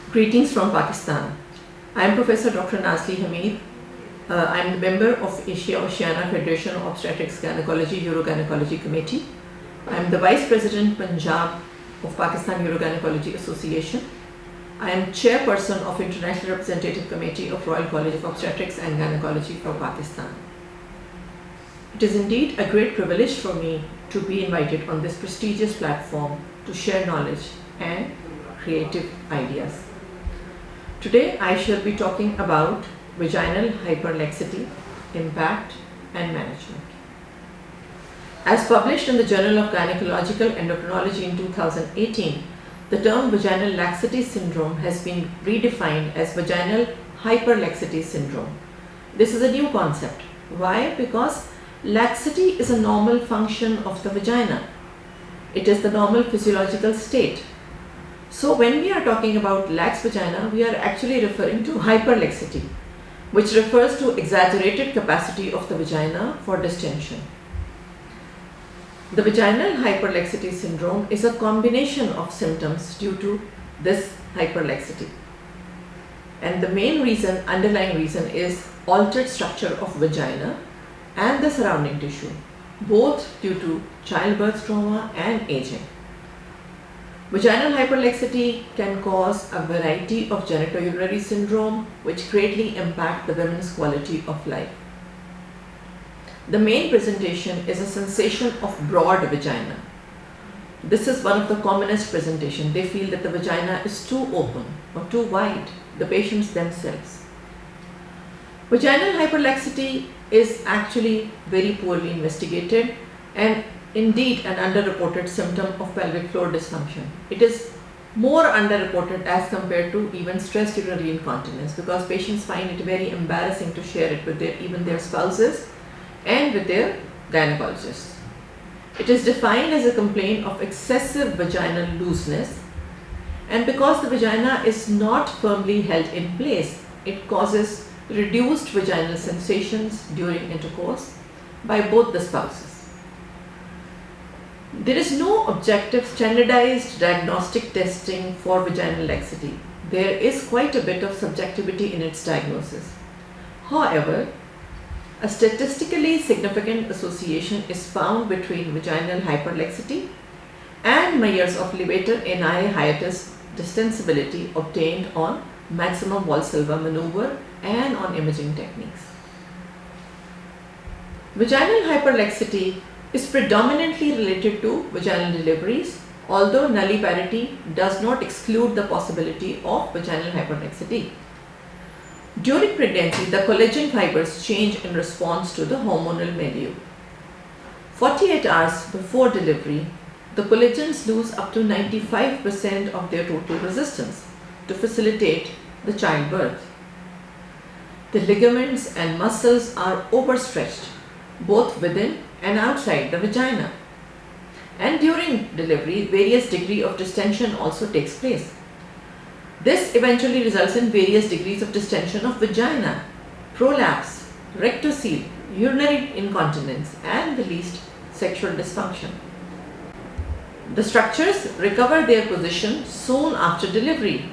Greetings from Pakistan. I am Professor Dr. Nazli Hamid. I am a member of Asia-Oceania Federation of Obstetrics Gynecology Urogynecology Committee. I am the Vice President Punjab of Pakistan Urogynecology Association. I am Chairperson of International Representative Committee of Royal College of Obstetrics and Gynecology for Pakistan. It is indeed a great privilege for me to be invited on this prestigious platform to share knowledge and creative ideas. Today I shall be talking about vaginal hyperlaxity, impact and management. As published in the Journal of Gynecological Endocrinology in 2018, the term vaginal laxity syndrome has been redefined as vaginal hyperlaxity syndrome. This is a new concept. Why? Because laxity is a normal function of the vagina. It is the normal physiological state. So when we are talking about lax vagina, we are actually referring to hyperlaxity, which refers to exaggerated capacity of the vagina for distension. The vaginal hyperlaxity syndrome is a combination of symptoms due to this hyperlaxity. And the main reason, underlying reason, is altered structure of vagina and the surrounding tissue, both due to childbirth trauma and aging. Vaginal hyperlaxity can cause a variety of genitourinary syndrome which greatly impact the woman's quality of life. The main presentation is a sensation of broad vagina. This is one of the commonest presentations. They feel that the vagina is too open or too wide, the patients themselves. Vaginal hyperlaxity is actually very poorly investigated and indeed an underreported symptom of pelvic floor dysfunction. It is more underreported as compared to even stress urinary incontinence because patients find it very embarrassing to share it with even their spouses and with their gynecologists. It is defined as a complaint of excessive vaginal looseness, and because the vagina is not firmly held in place, it causes reduced vaginal sensations during intercourse by both the spouses. There is no objective standardized diagnostic testing for vaginal laxity. There is quite a bit of subjectivity in its diagnosis. However, a statistically significant association is found between vaginal hyperlaxity and measures of levator ani hiatus distensibility obtained on maximum Valsalva maneuver and on imaging techniques. Vaginal hyperlaxity is predominantly related to vaginal deliveries, although nulliparity does not exclude the possibility of vaginal hyperlaxity. During pregnancy, the collagen fibers change in response to the hormonal milieu. 48 hours before delivery, the collagens lose up to 95% of their total resistance to facilitate the childbirth. The ligaments and muscles are overstretched, both within and outside the vagina. And during delivery, various degree of distension also takes place. This eventually results in various degrees of distension of vagina, prolapse, rectocele, urinary incontinence, and the least sexual dysfunction. The structures recover their position soon after delivery.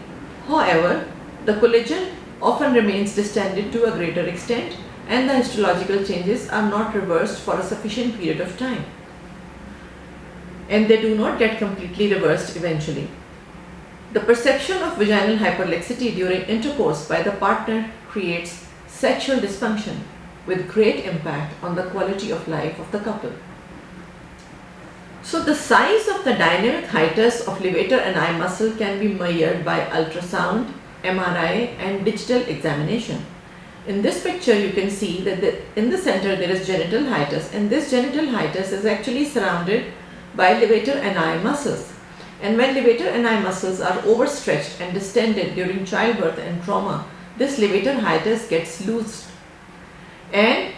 However, the collagen often remains distended to a greater extent, and the histological changes are not reversed for a sufficient period of time. And they do not get completely reversed eventually. The perception of vaginal hyperlaxity during intercourse by the partner creates sexual dysfunction with great impact on the quality of life of the couple. So the size of the dynamic hiatus of levator ani muscle can be measured by ultrasound, MRI and digital examination. In this picture you can see that in the center there is genital hiatus, and this genital hiatus is actually surrounded by levator ani muscles. And when levator ani muscles are overstretched and distended during childbirth and trauma, this levator hiatus gets loosed. And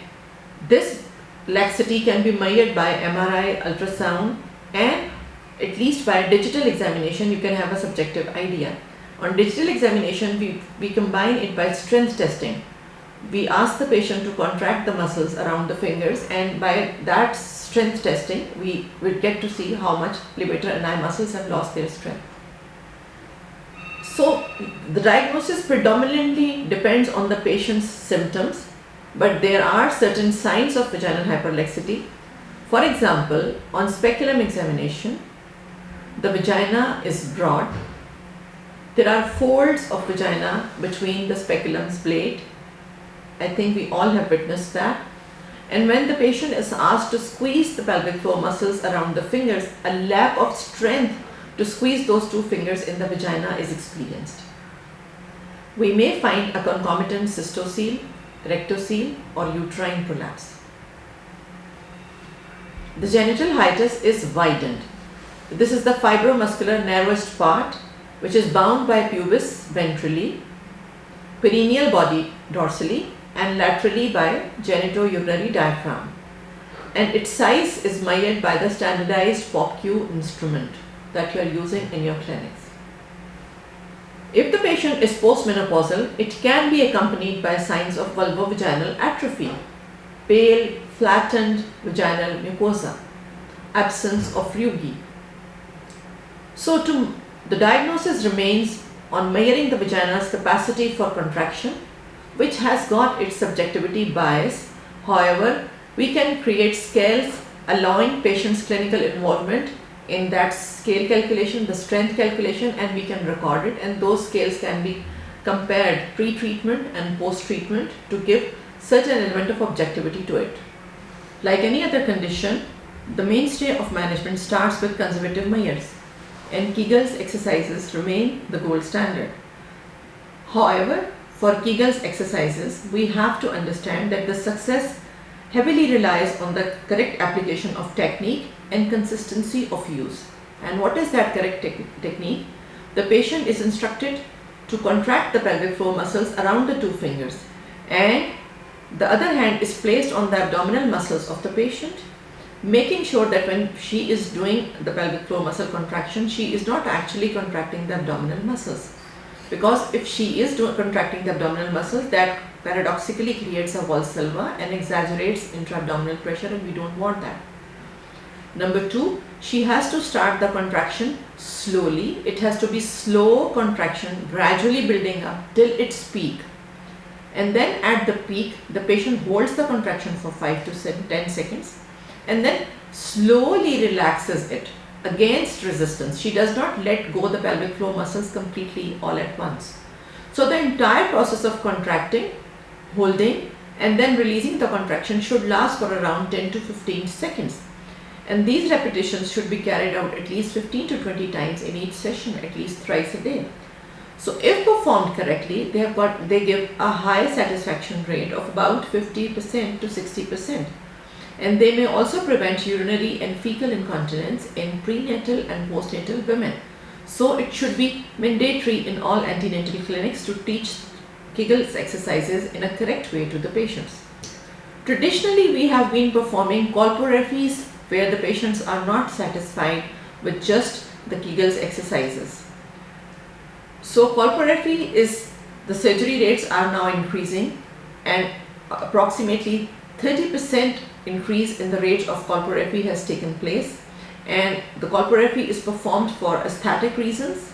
this laxity can be measured by MRI, ultrasound, and at least by digital examination you can have a subjective idea. On digital examination, we combine it by strength testing. We ask the patient to contract the muscles around the fingers, and by that strength testing, we will get to see how much levator ani muscles have lost their strength. So The diagnosis predominantly depends on the patient's symptoms, but there are certain signs of vaginal hyperlaxity. For example, on speculum examination, the vagina is broad. There are folds of vagina between the speculum's blade. I think we all have witnessed that. And when the patient is asked to squeeze the pelvic floor muscles around the fingers, a lack of strength to squeeze those two fingers in the vagina is experienced. We may find a concomitant cystocele, rectocele, or uterine prolapse. The genital hiatus is widened. This is the fibromuscular narrowest part, which is bound by pubis ventrally, perineal body dorsally, and laterally by genitourinary diaphragm. And its size is measured by the standardized POPQ instrument that you are using in your clinics. If the patient is postmenopausal, it can be accompanied by signs of vulvovaginal atrophy, pale, flattened vaginal mucosa, absence of rugae. So the diagnosis remains on measuring the vagina's capacity for contraction, which has got its subjectivity bias. However, we can create scales allowing patient's clinical involvement in that scale calculation, the strength calculation, and we can record it, and those scales can be compared pre-treatment and post-treatment to give certain element of objectivity to it. Like any other condition, the mainstay of management starts with conservative measures, and Kegel's exercises remain the gold standard. However, for Kegel's exercises, we have to understand that the success heavily relies on the correct application of technique and consistency of use. And what is that correct technique? The patient is instructed to contract the pelvic floor muscles around the two fingers, and the other hand is placed on the abdominal muscles of the patient, making sure that when she is doing the pelvic floor muscle contraction, she is not actually contracting the abdominal muscles. Because if she is contracting the abdominal muscles, that paradoxically creates a valsalva and exaggerates intra-abdominal pressure, and we don't want that. Number two, she has to start the contraction slowly. It has to be slow contraction, gradually building up till its peak. And then at the peak, the patient holds the contraction for 5 to 10 seconds and then slowly relaxes it against resistance. She does not let go the pelvic floor muscles completely all at once. So the entire process of contracting, holding, and then releasing the contraction should last for around 10 to 15 seconds. And these repetitions should be carried out at least 15 to 20 times in each session, at least thrice a day. So if performed correctly, they give a high satisfaction rate of about 50% to 60%. And they may also prevent urinary and fecal incontinence in prenatal and postnatal women. So it should be mandatory in all antenatal clinics to teach Kegel's exercises in a correct way to the patients. Traditionally, we have been performing colporrhaphies where the patients are not satisfied with just the Kegel's exercises. So colporrhaphy is, the surgery rates are now increasing, and approximately 30% increase in the rate of colporrhaphy has taken place, and the colporrhaphy is performed for aesthetic reasons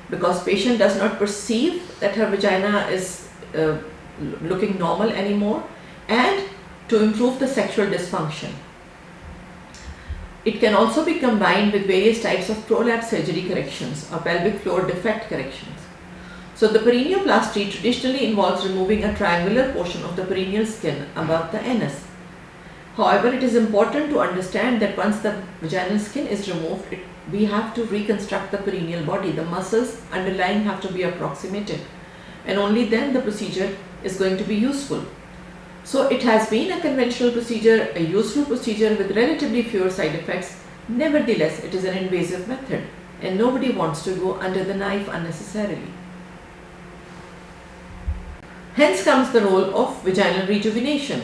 because patient does not perceive that her vagina is looking normal anymore, and to improve the sexual dysfunction. It can also be combined with various types of prolapse surgery corrections or pelvic floor defect corrections. So the perineoplasty traditionally involves removing a triangular portion of the perineal skin above the anus. However, it is important to understand that once the vaginal skin is removed, we have to reconstruct the perineal body. The muscles underlying have to be approximated, and only then the procedure is going to be useful. So it has been a conventional procedure, a useful procedure with relatively fewer side effects. Nevertheless, it is an invasive method, and nobody wants to go under the knife unnecessarily. Hence comes the role of vaginal rejuvenation.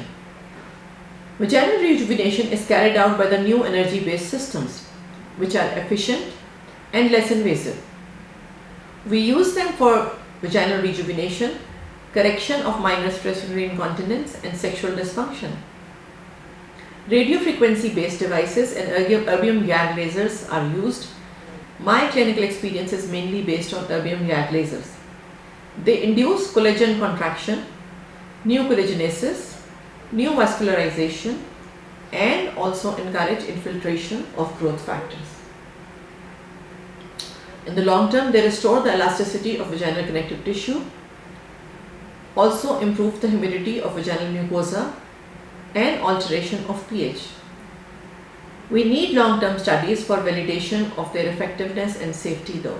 Vaginal rejuvenation is carried out by the new energy-based systems, which are efficient and less invasive. We use them for vaginal rejuvenation, correction of minor stress urinary incontinence, and sexual dysfunction. Radiofrequency based devices and erbium gag lasers are used my clinical experience is mainly based on erbium gag lasers. They induce collagen contraction, new collagenesis, new vascularization, and also encourage infiltration of growth factors. In the long term, they restore the elasticity of vaginal connective tissue, also improve the humidity of vaginal mucosa, and alteration of pH. We need long-term studies for validation of their effectiveness and safety though.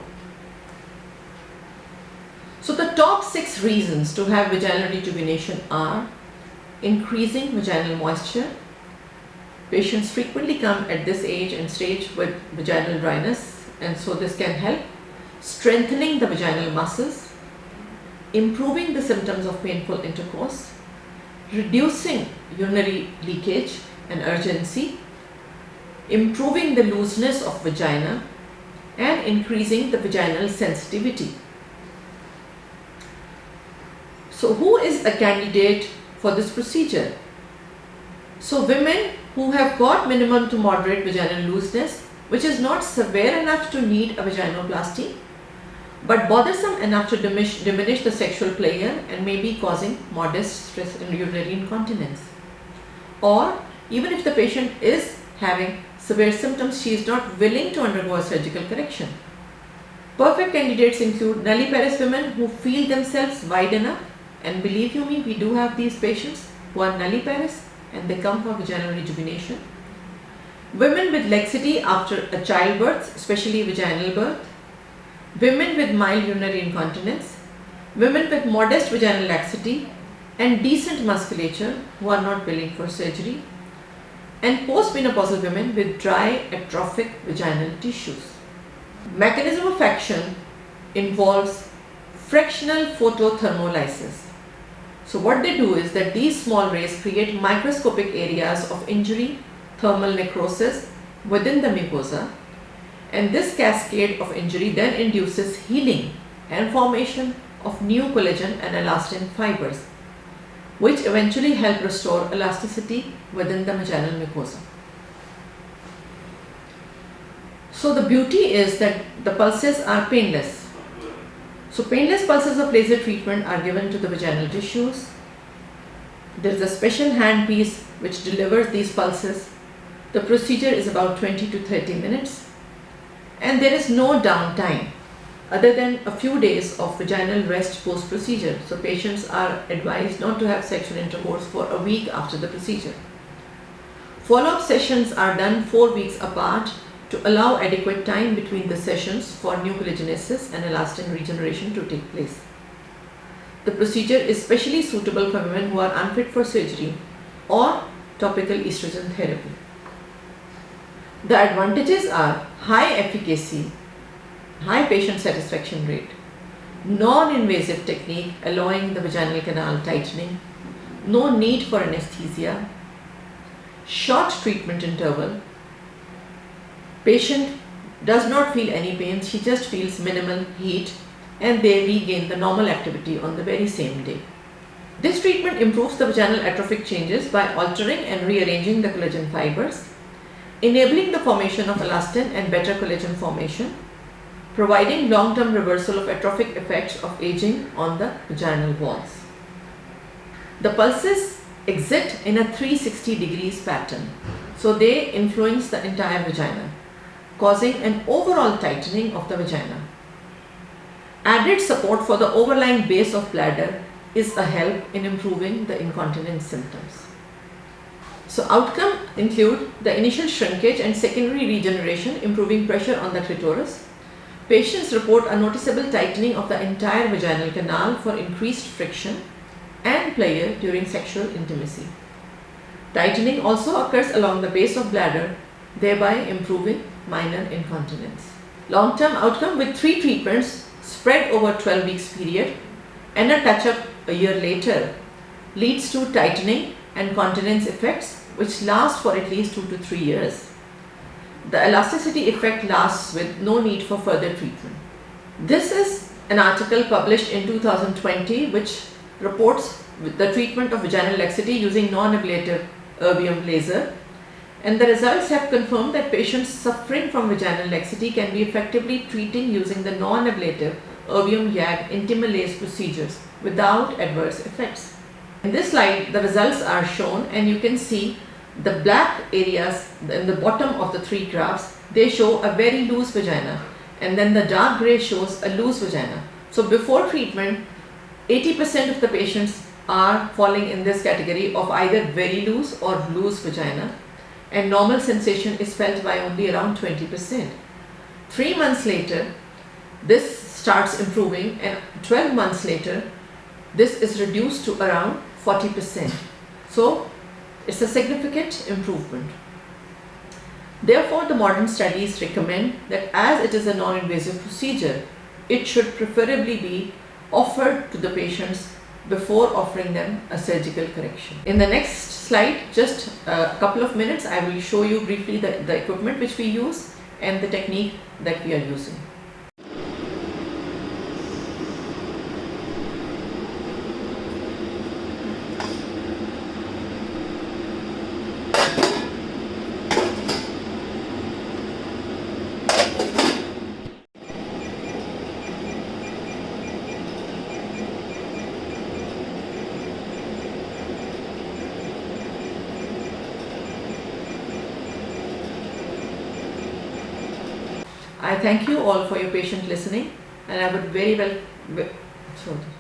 So the top 6 reasons to have vaginal rejuvenation are increasing vaginal moisture. Patients frequently come at this age and stage with vaginal dryness, and so this can help strengthening the vaginal muscles, improving the symptoms of painful intercourse, reducing urinary leakage and urgency, improving the looseness of vagina, and increasing the vaginal sensitivity. So who is a candidate for this procedure? So women who have got minimum to moderate vaginal looseness, which is not severe enough to need a vaginoplasty, but bothersome enough to diminish the sexual pleasure and may be causing modest stress and urinary incontinence. Or even if the patient is having severe symptoms, she is not willing to undergo a surgical correction. Perfect candidates include nulliparous women who feel themselves wide enough, and believe you me, we do have these patients who are nulliparous and they come for vaginal rejuvenation. Women with laxity after a childbirth, especially vaginal birth. Women with mild urinary incontinence. Women with modest vaginal laxity and decent musculature who are not willing for surgery. And postmenopausal women with dry atrophic vaginal tissues. Mechanism of action involves fractional photothermolysis. So what they do is that these small rays create microscopic areas of injury, thermal necrosis within the mucosa, and this cascade of injury then induces healing and formation of new collagen and elastin fibers, which eventually help restore elasticity within the vaginal mucosa. So the beauty is that the pulses are painless. So painless pulses of laser treatment are given to the vaginal tissues. There is a special handpiece which delivers these pulses. The procedure is about 20 to 30 minutes, and there is no downtime other than a few days of vaginal rest post-procedure. So patients are advised not to have sexual intercourse for a week after the procedure. Follow-up sessions are done 4 weeks apart to allow adequate time between the sessions for new collagenesis and elastin regeneration to take place. The procedure is specially suitable for women who are unfit for surgery or topical estrogen therapy. The advantages are high efficacy, high patient satisfaction rate, non-invasive technique allowing the vaginal canal tightening, no need for anesthesia, short treatment interval. Patient does not feel any pain, she just feels minimal heat, and they regain the normal activity on the very same day. This treatment improves the vaginal atrophic changes by altering and rearranging the collagen fibers, enabling the formation of elastin and better collagen formation, providing long-term reversal of atrophic effects of aging on the vaginal walls. The pulses exit in a 360 degrees pattern, so they influence the entire vagina, causing an overall tightening of the vagina. Added support for the overlying base of bladder is a help in improving the incontinence symptoms. So outcome include the initial shrinkage and secondary regeneration, improving pressure on the clitoris. Patients report a noticeable tightening of the entire vaginal canal for increased friction and pleasure during sexual intimacy. Tightening also occurs along the base of bladder, thereby improving minor incontinence. Long-term outcome with 3 treatments spread over 12 weeks period and a touch-up a year later leads to tightening and continence effects which last for at least 2 to 3 years. The elasticity effect lasts with no need for further treatment. This is an article published in 2020 which reports the treatment of vaginal laxity using non-ablative erbium laser, And the results have confirmed that patients suffering from vaginal laxity can be effectively treated using the non-ablative erbium-YAG intimalase procedures without adverse effects. In this slide, the results are shown, and you can see the black areas in the bottom of the three graphs. They show a very loose vagina, and then the dark gray shows a loose vagina. So before treatment, 80% of the patients are falling in this category of either very loose or loose vagina, and normal sensation is felt by only around 20%. 3 months later, this starts improving, and 12 months later, this is reduced to around 40%. So it's a significant improvement. Therefore, the modern studies recommend that as it is a non-invasive procedure, it should preferably be offered to the patients before offering them a surgical correction. In the next slide, just a couple of minutes, I will show you briefly the equipment which we use and the technique that we are using. I thank you all for your patient listening, and I would very well. Sorry.